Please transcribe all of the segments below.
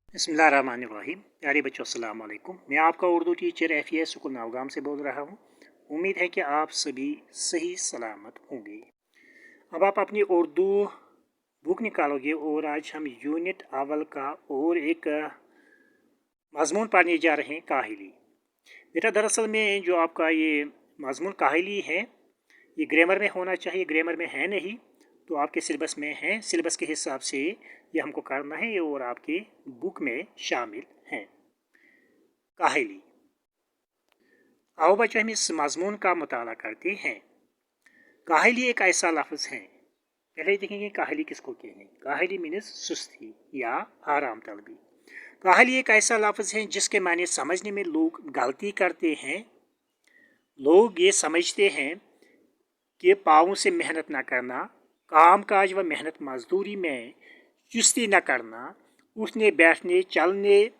बिस्मिल्लाहिर्रहमानिर्रहीम। प्यारे बच्चों अस्सलाम वालेकुम। मैं आपका उर्दू टीचर एफियस स्कूल नवगाम से बोल रहा हूँ। उम्मीद है कि आप सभी सही सलामत होंगे। अब आप अपनी उर्दू बुक निकालोगे और आज हम यूनिट अव्वल का और एक मज़मून पढ़ने जा रहे हैं, काहिली। बेटा दरअसल में जो आपका ये मज़मून काहिली है ये ग्रामर में होना चाहिए, ग्रामर में है नहीं तो आपके सिलेबस में है। सिलेबस के हिसाब से ये हमको करना है और आपके बुक में शामिल है। काहिली। आओ बच्चों हम इस मज़मून का मुताला करते हैं। काहिली एक ऐसा लफ्ज़ है, पहले देखेंगे काहिली किसको कहते हैं। काहिली मीन्स सुस्ती या आराम तलबी। काहिली एक ऐसा लफ्ज़ है जिसके माने समझने में लोग गलती करते हैं। लोग ये समझते हैं कि पाँव से मेहनत न करना, काम काज व मेहनत मजदूरी में चुस्ती न करना, उठने बैठने चलने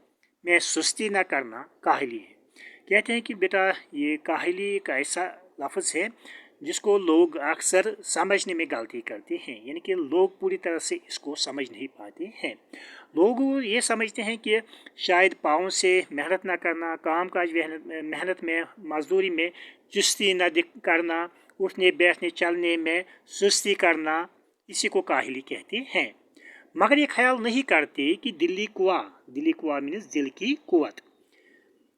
में सुस्ती न करना काहिली है। कहते हैं कि बेटा ये काहिली एक ऐसा लफ्ज़ है जिसको लोग अक्सर समझने में गलती करते हैं, यानी कि लोग पूरी तरह से इसको समझ नहीं पाते हैं। लोग ये समझते हैं कि शायद पाँव से मेहनत ना करना, काम काज मेहनत में मजदूरी में चुस्ती न करना, उठने बैठने चलने में सुस्ती करना, इसी को काहिली कहते हैं। मगर ये ख्याल नहीं करते कि दिली कुआ मीन्स दिल की कुव्वत,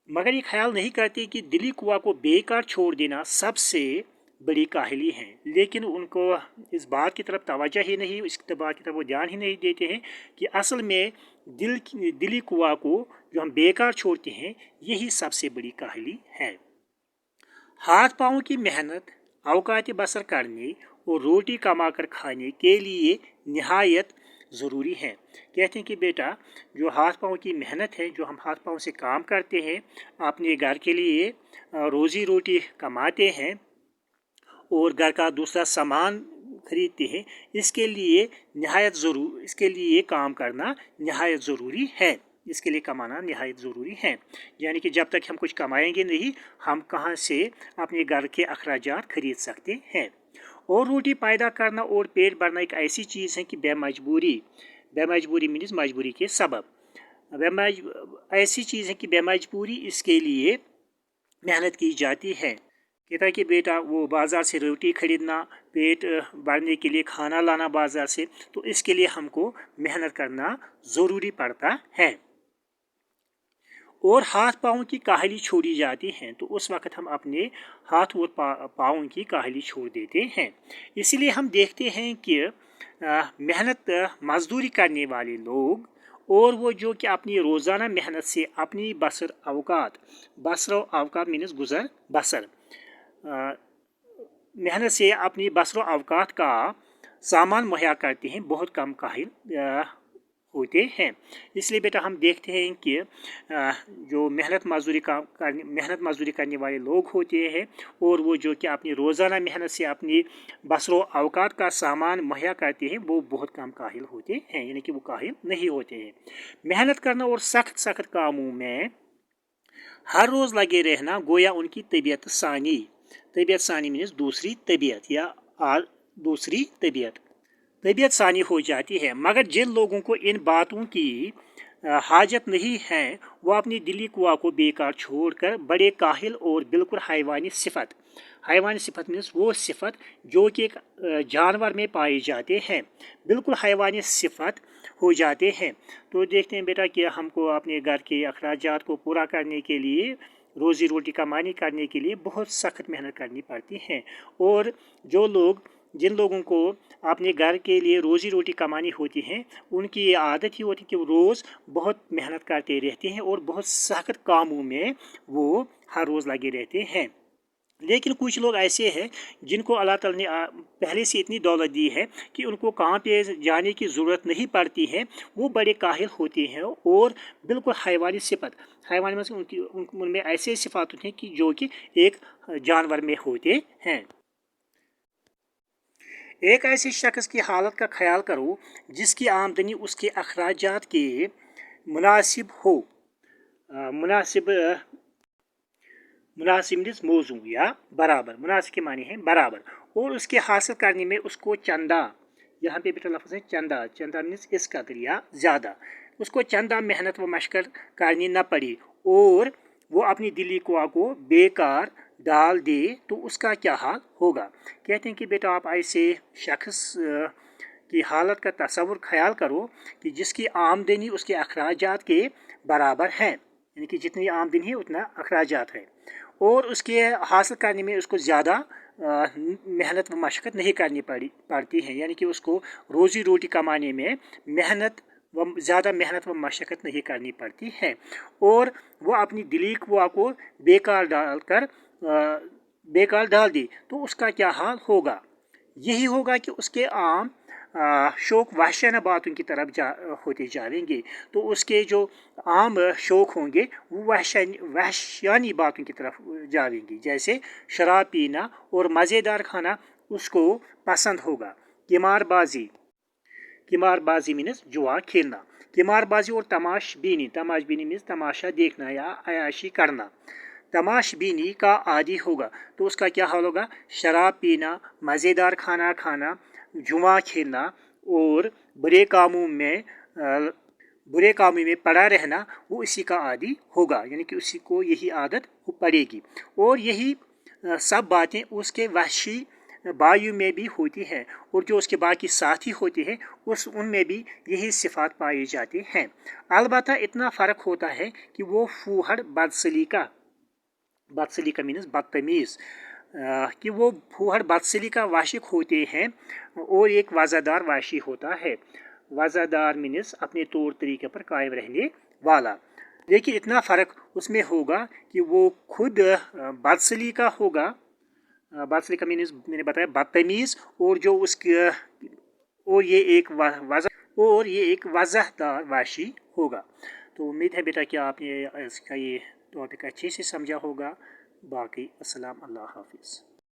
मगर ये ख्याल नहीं करते कि दिली कुआ को बेकार छोड़ देना सबसे बड़ी काहिली है। लेकिन उनको इस बात की तरफ तवज्जो ही नहीं, इस बात की तरफ वो ध्यान ही नहीं देते हैं कि असल में दिली कुआ को जो हम बेकार छोड़ते हैं यही सबसे बड़ी काहिली है। हाथ पाँव की मेहनत औकात बसर करने और रोटी कमा कर खाने के लिए निहायत ज़रूरी है। कहते हैं कि बेटा जो हाथ पाँव की मेहनत है, जो हम हाथ पाँव से काम करते हैं, अपने घर के लिए रोज़ी रोटी कमाते हैं और घर का दूसरा सामान खरीदते हैं, इसके लिए काम करना नहायत ज़रूरी है, इसके लिए कमाना नहायत ज़रूरी है। यानी कि जब तक हम कुछ कमाएंगे नहीं, हम कहाँ से अपने घर के अखराजात खरीद सकते हैं। और रोटी पैदा करना और पेट भरना एक ऐसी चीज़ है कि बेमजबूरी मीन्स मजबूरी के सबब ऐसी चीज़ है कि बेमजबूरी इसके लिए मेहनत की जाती है। कहता है कि बेटा वो बाज़ार से रोटी खरीदना, पेट भरने के लिए खाना लाना बाज़ार से, तो इसके लिए हमको मेहनत करना ज़रूरी पड़ता है। और हाथ पाँव की काहिली छोड़ी जाती है तो उस वक़्त हम अपने हाथ और पाँव की काहिली छोड़ देते हैं। इसलिए हम देखते हैं कि मेहनत मजदूरी करने वाले लोग और वो जो कि अपनी रोज़ाना मेहनत से अपनी बसर अवकात मीन्स गुज़र बसर मेहनत से अपनी बसर अवकात का सामान मुहैया करते हैं, बहुत कम काहिल होते हैं। इसलिए बेटा हम देखते हैं कि जो मेहनत मजदूरी करने वाले लोग होते हैं और वो जो कि अपनी रोज़ाना मेहनत से अपनी बसरो अवकात का सामान मुहैया करते हैं, वो बहुत कम काहिल होते हैं, यानी कि वो काहिल नहीं होते हैं। मेहनत करना और सख्त कामों में हर रोज़ लगे रहना गोया उनकी तबीयत सानी मीन्स दूसरी तबीयत या दूसरी तबीयत सानी हो जाती है। मगर जिन लोगों को इन बातों की हाजत नहीं है वो अपनी दिली कुआ को बेकार छोड़कर बड़े काहिल और बिल्कुल हैवानी सिफत मीन्स वो सिफत जो कि एक जानवर में पाए जाते हैं, बिल्कुल हैवानी सिफत हो जाते हैं। तो देखते हैं बेटा कि हमको अपने घर के अखराजात को पूरा करने के लिए, रोज़ी रोटी कमानी करने के लिए बहुत सख्त मेहनत करनी पड़ती है। और जिन लोगों को अपने घर के लिए रोज़ी रोटी कमानी होती है, उनकी ये आदत ही होती है कि वो रोज़ बहुत मेहनत करते रहते हैं और बहुत सख्त कामों में वो हर रोज़ लगे रहते हैं। लेकिन कुछ लोग ऐसे हैं जिनको अल्लाह ताला ने पहले से इतनी दौलत दी है कि उनको कहाँ पे जाने की ज़रूरत नहीं पड़ती है, वो बड़े काहिल होते हैं और बिल्कुल हैवानी में से उनमें ऐसे सिफात होते हैं कि जो कि एक जानवर में होते हैं। एक ऐसे शख्स की हालत का ख्याल करो जिसकी आमदनी उसके अखराजात के मुनासिब हो। मुनासिब मौजू या बराबर, मुनासिब के मानी है बराबर, और उसके हासिल करने में उसको चंदा, यहाँ पे बेटा लफ्ज़ है चंदा मीन्स इस कदर या ज़्यादा, उसको चंदा मेहनत व मशक्कत करनी न पड़ी और वो अपनी दिली कुआ को बेकार डाल दे तो उसका क्या हाल होगा। कहते हैं कि बेटा आप ऐसे शख्स की हालत का तसव्वुर ख्याल करो कि जिसकी आमदनी उसके अखराजात के बराबर है, यानी कि जितनी आमदनी है उतना अखराजात है, और उसके हासिल करने में उसको ज़्यादा मेहनत व मशक्कत नहीं करनी पड़ती है, यानी कि उसको रोज़ी रोटी कमाने में ज़्यादा मेहनत व मशक्कत नहीं करनी पड़ती है, और वो अपनी दिली कुआ को बेकार डाल दी तो उसका क्या हाल होगा। यही होगा कि उसके आम शौक वहशाना बातों की तरफ होते जाएंगे, तो उसके जो आम शौक होंगे वो वहशानी बातों की तरफ जाएंगे, जैसे शराब पीना और मज़ेदार खाना उसको पसंद होगा। किमारबाजी मीन्स जुआ खेलना। किमारबाजी और तमाशबीनी मीन्स तमाशा देखना या अयाशी करना। तमाशबीनी का आदी होगा तो उसका क्या हाल होगा। शराब पीना, मज़ेदार खाना खाना, जुआ खेलना और बुरे कामों में पड़ा रहना, वो इसी का आदी होगा, यानी कि उसी को यही आदत पड़ेगी। और यही सब बातें उसके वहशी भाइयों में भी होती है, और जो उसके बाकी साथी होते हैं उनमें भी यही सिफात पाई जाती हैं। अलबत्ता इतना फ़र्क होता है कि वो फूहड़ बदसलीका मीन्स बदतमीज़, कि वो फूहड़ बदसलीका वाशिक होते हैं और एक वज़ादार वाशी होता है। वज़ादार मीन्स अपने तौर तरीके पर कायम रहने वाला। लेकिन इतना फ़र्क उसमें होगा कि वो खुद बदसलीका होगा। बदसलीका मीन्स मैंने बताया बदतमीज़, और जो उसके और ये एक वज़हदार वाशी होगा। तो उम्मीद है बेटा कि आपने इसका ये टॉपिक अच्छे से समझा होगा। बाकी अस्सलाम, अल्लाह हाफिज़।